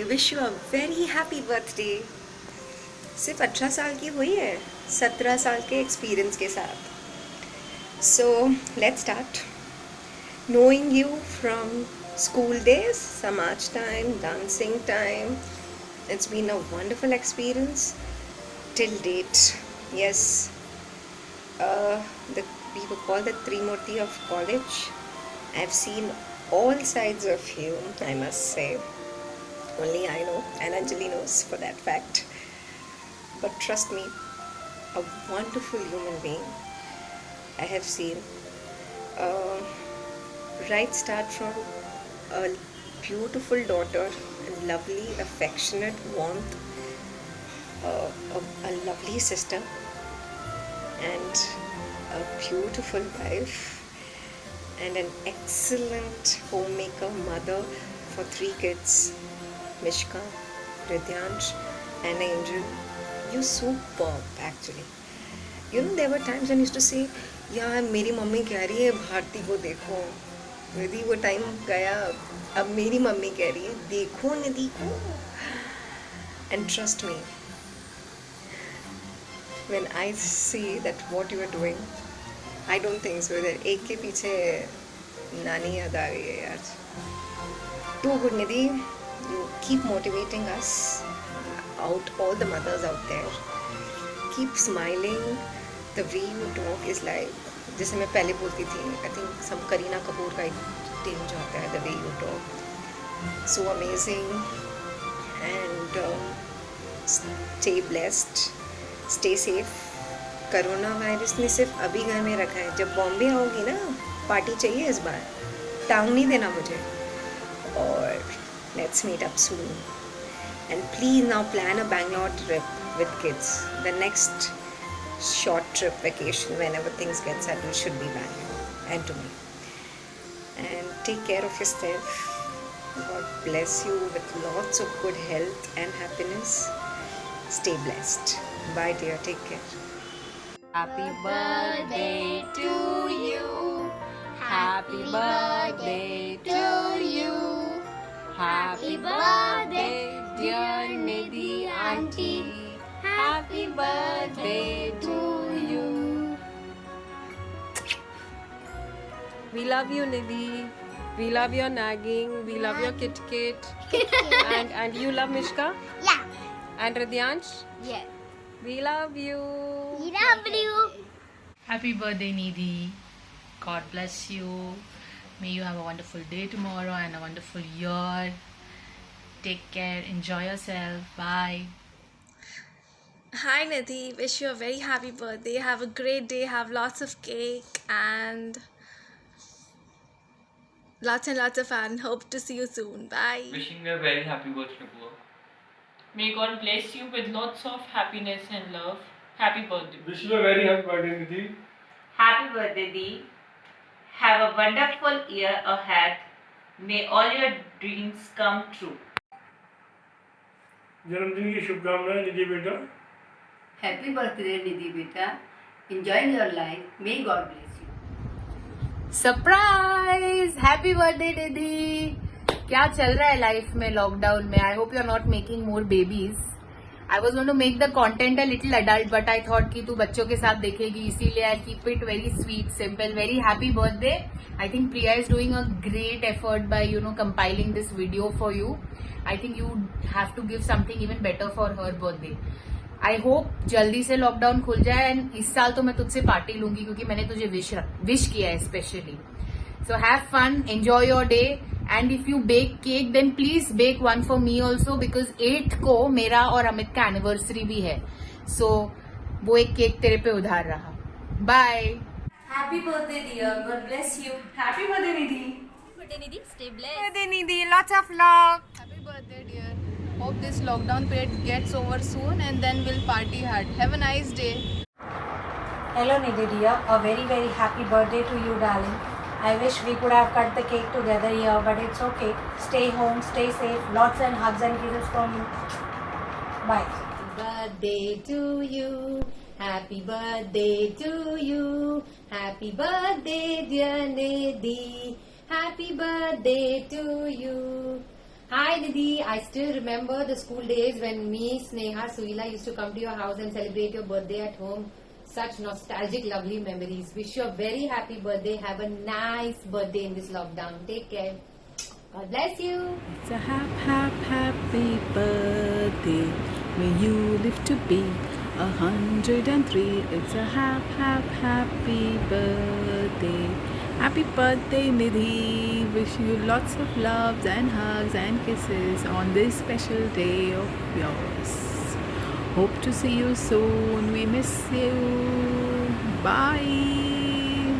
Wish you a very happy birthday. सिर्फ 18 साल की हुई है 17 साल के एक्सपीरियंस के साथ। So let's start. Knowing you from school days, Samaj time, dancing time, it's been a wonderful experience till date. Yes, we were called the Trimurti of college. I've seen all sides of you, I must say. Only I know, and Anjali knows for that fact. But trust me, a wonderful human being I have seen. Uh, right start from a beautiful daughter, a lovely, affectionate, warmth, a lovely sister, and a beautiful wife, and an excellent homemaker, mother for 3 kids, Mishka, Ridyansh, and Angel. You're superb, actually. You know, there were times when I used to say, यार मेरी mummy कह रही है भारती को देखो। निधि वो time गया, अब मेरी मम्मी कह रही है देखो निधि को। And trust me, when I see that what you are doing, I don't think so that एक के पीछे नानी याद आ गई है यार। Too good Nidhi, you keep motivating us out all the mothers out there. Keep smiling. The way you talk is like, जैसे मैं पहले बोलती थी, I think some Kareena Kapoor का एक tinge आता है, the way you talk. So amazing. And stay blessed. Stay safe. Corona virus ने सिर्फ अभी घर में रखा है। जब बॉम्बे आओगी ना, पार्टी चाहिए इस बार, टांग नहीं देना मुझे। और let's meet up soon. And please now plan a Bangalore trip with kids. The next short trip vacation, whenever things get settled, should be Bangalore and to me. And take care of yourself. God bless you with lots of good health and happiness. Stay blessed. Bye dear, take care. Happy birthday to you. Happy birthday to you. Happy birthday, dear Nidhi auntie. Happy birthday to you. We love you, Nidhi. We love your nagging. We love your kit kit. and you love Mishka? Yeah. And Ridyansh? Yeah. We love you. We love you. Happy birthday, Nidhi. God bless you. May you have a wonderful day tomorrow and a wonderful year. Take care. Enjoy yourself. Bye. Hi Nidhi, wish you a very happy birthday. Have a great day. Have lots of cake and lots of fun. Hope to see you soon. Bye. Wishing you a very happy birthday, Bua. May God bless you with lots of happiness and love. Happy birthday. Wish you a very happy birthday, Nidhi. Happy birthday, Dee. Have a wonderful year ahead. May all your dreams come true. जन्मदिन की शुभकामनाएं निधि बेटा। Happy birthday, Nidhi beta. Enjoying your life. May God bless you. Surprise! Happy birthday Nidhi. क्या चल रहा है life में lockdown में? I hope you are not making more babies. I was going to make the content a little adult but I thought कि तू बच्चों के साथ देखेगी, इसीलिए I keep it very sweet simple. Very happy birthday. I think Priya is doing a great effort by compiling this video for you. I think you have to give something even better for her birthday. I hope जल्दी से lockdown खुल जाए and इस साल तो मैं तुझसे party लूंगी क्योंकि मैंने तुझे विश किया है specially. So have fun, enjoy your day and if you bake cake then please bake one for me also because 8th को मेरा और अमित का एनिवर्सरी भी है. सो वो एक केक तेरे पे उधार रहा. Bye. Happy birthday, dear. God bless you. Happy birthday, Nidhi. Happy birthday, Nidhi. Stay blessed. birthday Nidhi, lots of love. Happy birthday, dear. Hope this lockdown period gets over soon and then we'll party hard. Have a nice day. Hello Nidhi dear, a very happy birthday to you darling. I wish we could have cut the cake together here but it's okay. Stay home, stay safe, lots and hugs and kisses from you. Bye. Happy birthday to you. Happy birthday to you. Happy birthday dear Nidhi. Happy birthday to you. Hi Didi, I still remember the school days when me, Sneha, Suila used to come to your house and celebrate your birthday at home. Such nostalgic, lovely memories. Wish you a very happy birthday. Have a nice birthday in this lockdown. Take care. God bless you. It's a happy birthday. May you live to be 103. It's a happy birthday. Happy birthday, Nidhi. Wish you lots of loves and hugs and kisses on this special day of yours. Hope to see you soon. We miss you. Bye.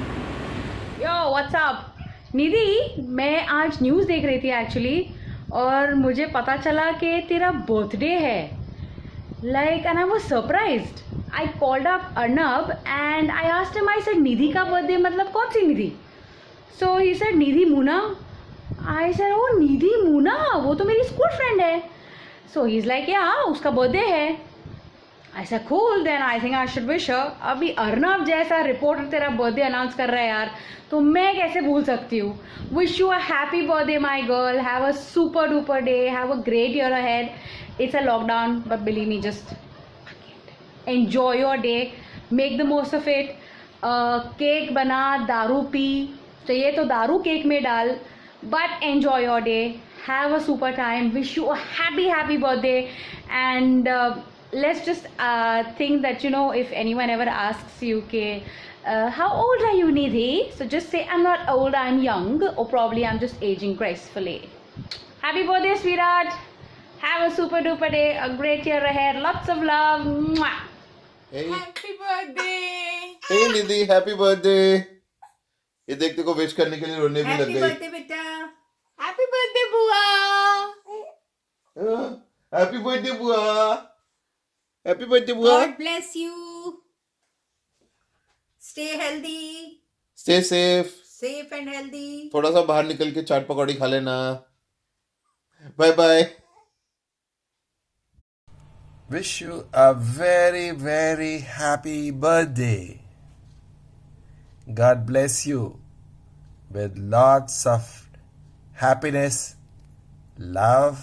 Yo, what's up? निधि, मैं आज news देख रही थी actually और मुझे पता चला कि तेरा बर्थडे है. Like, and I was surprised. I called up Arnab and I asked him, I said, निधि का बर्थडे मतलब कौन सी निधि? So he said, Nidhi Muna. I said, oh, निधि मुना, वो तो मेरी स्कूल फ्रेंड है. So he's like, yeah, उसका birthday है. I said, cool, then I think I should wish her. अभी अर्नब जैसा रिपोर्टर तेरा बर्थडे अनाउंस कर रहा है यार, तो मैं कैसे भूल सकती हूँ. Wish you a happy birthday, my girl. Have a super duper day. Have a great year ahead. It's a lockdown, but believe me, just enjoy your day. Make the most of it. Cake बना, दारू P, चाहिए तो दारू cake में डाल. But enjoy your day. Have a super time. Wish you a happy birthday. And let's just think that, you know, if anyone ever asks you, okay, how old are you, Nidhi? So just say, I'm not old, I'm young, or probably I'm just aging gracefully. Happy birthday, sweetheart. Have a super duper day, a great year ahead, lots of love. Mwah. Hey. Happy birthday. Hey Nidhi, happy birthday. ये देखते को wish करने के लिए रोने भी लग गई. Happy birthday, बेटा. Happy birthday, बुआ. हैप्पी बर्थडे बुआ. हैप्पी बर्थडे बुआ. God bless you. Stay healthy. Stay safe. Safe and healthy. थोड़ा सा बाहर निकल के चाट पकौड़ी खा लेना. Bye bye. Wish you a very happy birthday. God bless you with lots of happiness, love,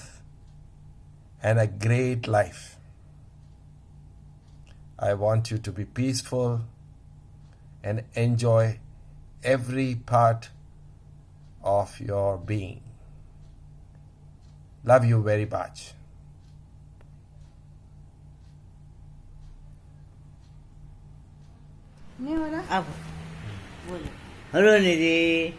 and a great life. I want you to be peaceful and enjoy every part of your being. Love you very much. Hello Nidhi,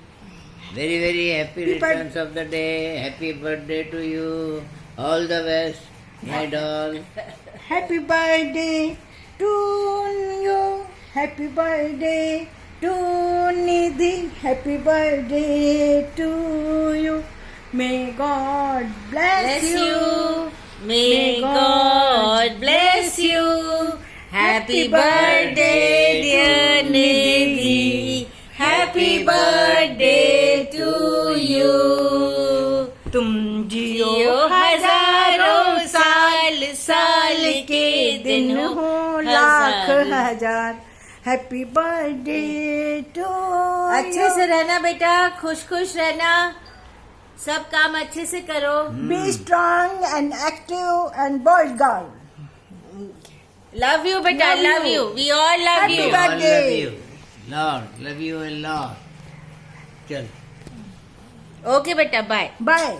very happy returns of the day. Happy birthday to you. All the best, my doll. Happy birthday to you. Happy birthday to Nidhi. Happy birthday to you. May God bless you. May God bless you. Happy birthday, dear Nidhi. Happy birthday to you. तुम जियो हजारों साल, साल के दिन हो लाख हजार. Happy birthday to. अच्छे से रहना बेटा, खुश रहना, सब काम अच्छे से करो. B strong and active and boys girl. Love you, beta. Love you. We all love you. Lord, love you. Lord, love you a lot. चल. Okay, beta. Bye. Bye.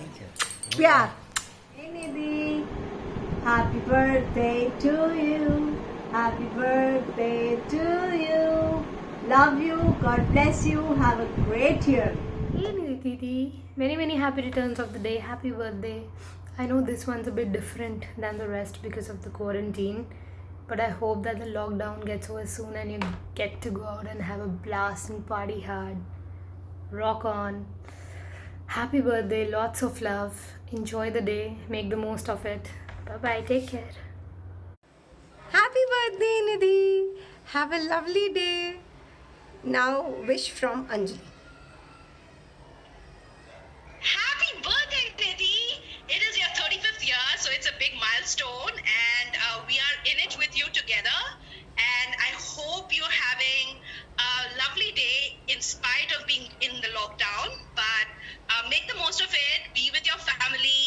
प्यार. Hey Nidhi, happy birthday to you. Happy birthday to you. Love you. God bless you. Have a great year. Hey Nidhi, many happy returns of the day. Happy birthday. I know this one's a bit different than the rest because of the quarantine. But I hope that the lockdown gets over soon and you get to go out and have a blast and party hard. Rock on. Happy birthday, lots of love. Enjoy the day, make the most of it. Bye bye, take care. Happy birthday, Nidhi. Have a lovely day. Now, wish from Anjali. Happy birthday, Nidhi! It is your 35th year, so it's a big milestone, and we are in it with you together. And I hope you're having a lovely day in spite of being in the lockdown. But make the most of it. Be with your family.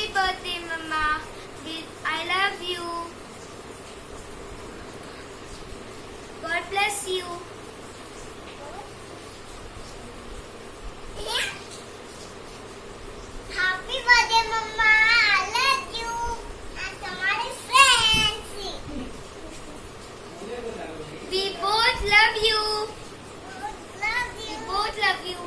Happy birthday, Mama. I love you. God bless you. Happy birthday, Mama. I love you. And तुम्हारे friends. We both love you. We both love you.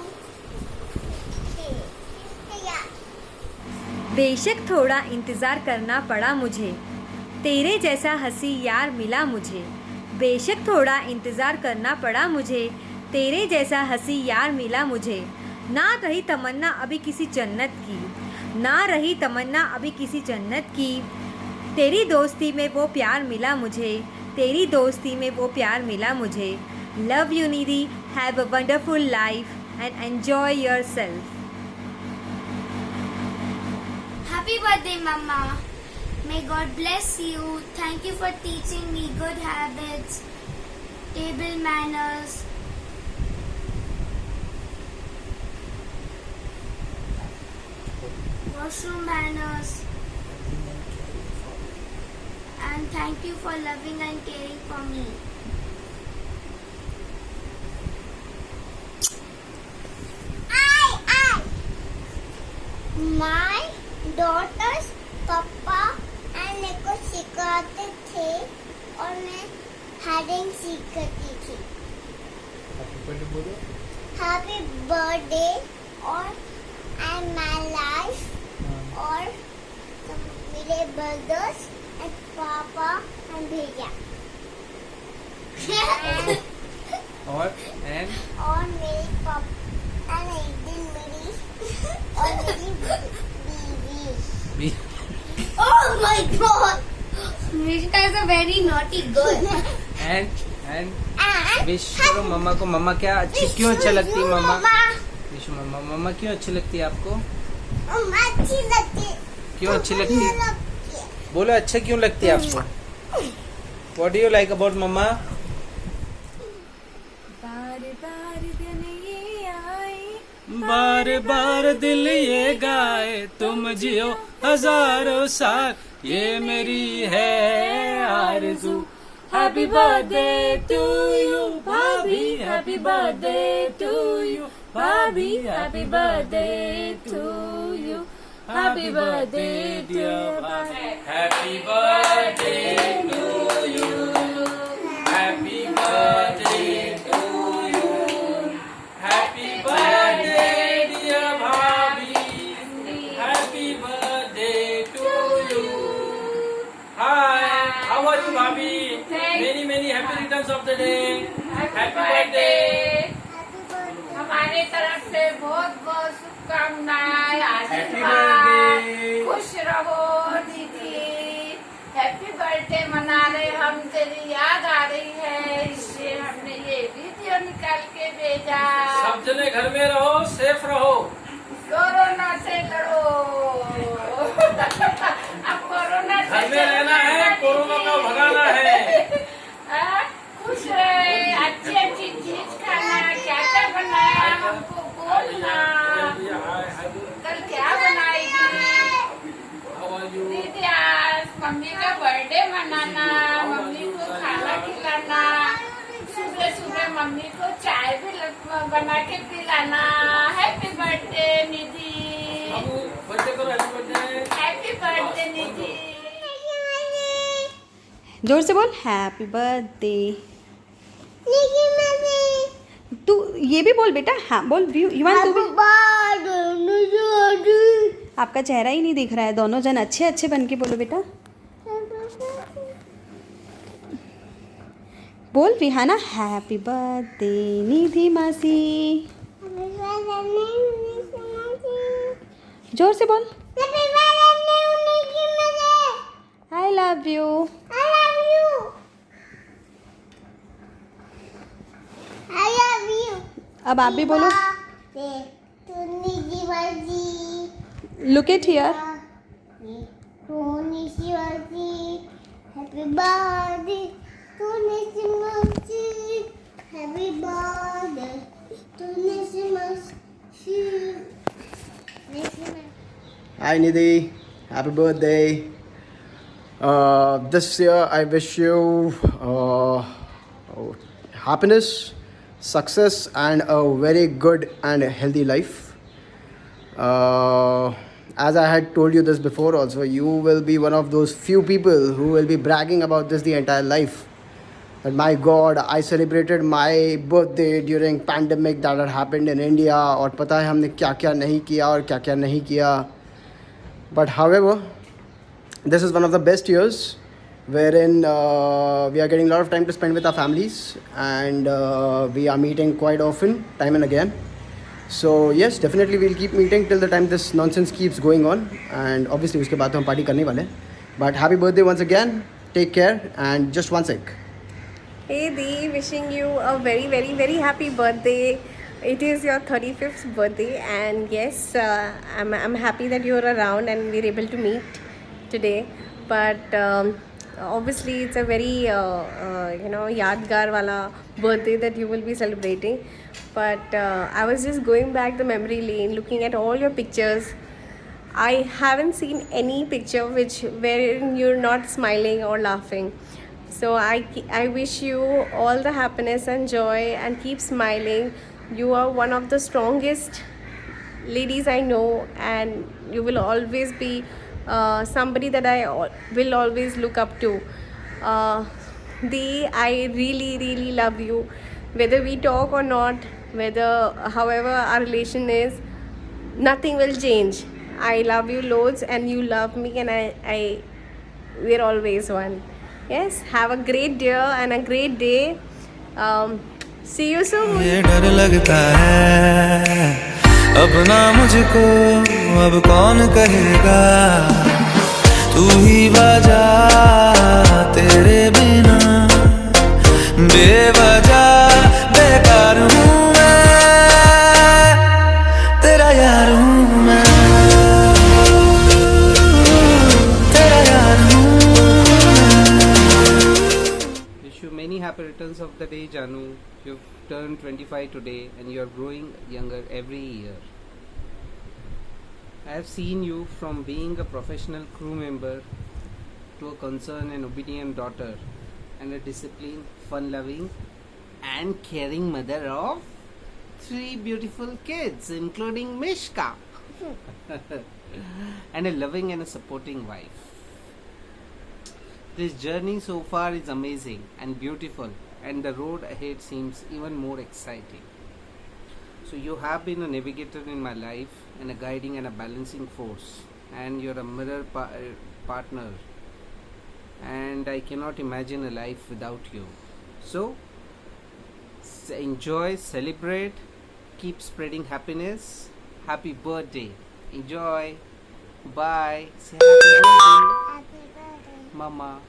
बेशक थोड़ा इंतज़ार करना पड़ा मुझे, तेरे जैसा हंसी यार मिला मुझे। बेशक थोड़ा इंतज़ार करना पड़ा मुझे, तेरे जैसा हंसी यार मिला मुझे। ना रही तमन्ना अभी किसी जन्नत की, ना रही तमन्ना अभी किसी जन्नत की। तेरी दोस्ती में वो प्यार मिला मुझे, तेरी दोस्ती में वो प्यार मिला मुझे। Love you Nidhi, have a wonderful life and enjoy yourself. Happy birthday, Mama. May God bless you. Thank you for teaching me good habits, table manners, washroom manners, and thank you for loving and caring for me. My daughters, पापा and मेरे को सिखाते थे और मैं heading सीखती थी। Happy birthday और एंड माय लाइफ और मेरे ब्रदर्स एंड पापा एंड भैया और मेरे पापा एंड एक दिन मेरी और मेरी Oh my God! Mishka is a very naughty girl. and wish करो मम्मा को। मम्मा क्या अच्छी क्यों अच्छा लगती है मम्मा? विश मम्मा, मम्मा क्यों अच्छी लगती है आपको? मम्मा अच्छी लगती है। क्यों अच्छी लगती है? बोलो अच्छा क्यों लगती है आपको? What do you like about मम्मा? बार बार दिल ये गाए, तुम जियो हजारों साल, ये मेरी है आरज़ू। Happy birthday to you bhabhi, happy birthday to you bhabhi, happy birthday to you, happy birthday dear bhabhi, happy birthday to you, happy birthday to you, happy birthday dear bhabhi, happy birthday to you. Hi, how are you bhabhi? Many happy returns of the day. Happy birthday. हमारे तरफ से बहुत बहुत शुभकामनाएं, आशीर्वाद, खुश रहो दीदी। हैप्पी बर्थडे मना रहे हम, तेरी याद आ रही है, इसलिए हमने ये वीडियो निकाल के भेजा। सब जने घर में रहो, सेफ रहो, कोरोना से लड़ो। अब कोरोना से घर में रहना है, कोरोना को भगाना है। खुश रहे, अच्छी अच्छी चीज खाना, क्या क्या बनाया हमको बोलना। कल क्या बनाएगी दीदी? आज मम्मी का बर्थडे मनाना, मम्मी को खाना खिलाना, सुबह सुबह मम्मी को चाय भी बना के पिलाना। हैप्पी बर्थडे निधि, हैप्पी बर्थडे निधि। जोर से बोल हैप्पी बर्थडे। तू ये भी बोल बेटा, हाँ बोल। युवान तू भी। आपका चेहरा ही नहीं दिख रहा है, दोनों जन अच्छे अच्छे बन के बोलो बेटा। बोल विहाना, हैप्पी बर्थडे निधि मासी। जोर से बोल। I love you. अब आप भी बोलो। Look at here. Happy birthday to Nishimasi, happy birthday to Nishimasi. Hi Nidhi, Happy birthday. This year I wish you happiness, success, and a very good and healthy life. As I had told you this before also, you will be one of those few people who will be bragging about this the entire life. That my God, I celebrated my birthday during pandemic that had happened in India, और पता है हमने क्या क्या नहीं किया और क्या क्या नहीं किया. But however, this is one of the best years wherein we are getting a lot of time to spend with our families, and we are meeting quite often, time and again. So yes, definitely we'll keep meeting till the time this nonsense keeps going on, and obviously उसके बाद तो हम party करने वाले हैं. But happy birthday once again. Take care, and just one sec. Hey Dee, wishing you a very very very happy birthday. It is your 35th birthday, and yes, I'm happy that you're around and we're able to meet today. But obviously it's a very yaadgar wala birthday that you will be celebrating. But I was just going back the memory lane, looking at all your pictures. I haven't seen any picture wherein you're not smiling or laughing. So I wish you all the happiness and joy, and keep smiling. You are one of the strongest ladies I know, and you will always be somebody that I will always look up to. Dee, I really really love you. Whether we talk or not, however our relation is, nothing will change. I love you loads, and you love me, and we're always one. Yes, have a great day and a great day. See you soon. ये डर लगता है अपना मुझको अब कौन कहेगा, तू ही बजा तेरे बिना बेवजह बेकार हूँ मैं, तेरा यार हूँ मैं, तेरा यार हूँ. Wish you many happy returns of the day, Janu. You've turned 25 today and you're growing younger every year. I have seen you from being a professional crew member to a concerned and obedient daughter, and a disciplined, fun-loving and caring mother of 3 beautiful kids, including Mishka, and a loving and a supporting wife. This journey so far is amazing and beautiful, and the road ahead seems even more exciting. So you have been a navigator in my life, and a guiding and a balancing force, and you're a mirror partner, and I cannot imagine a life without you. So enjoy, celebrate, keep spreading happiness. Happy birthday. Enjoy. Bye. Say happy birthday. Mama.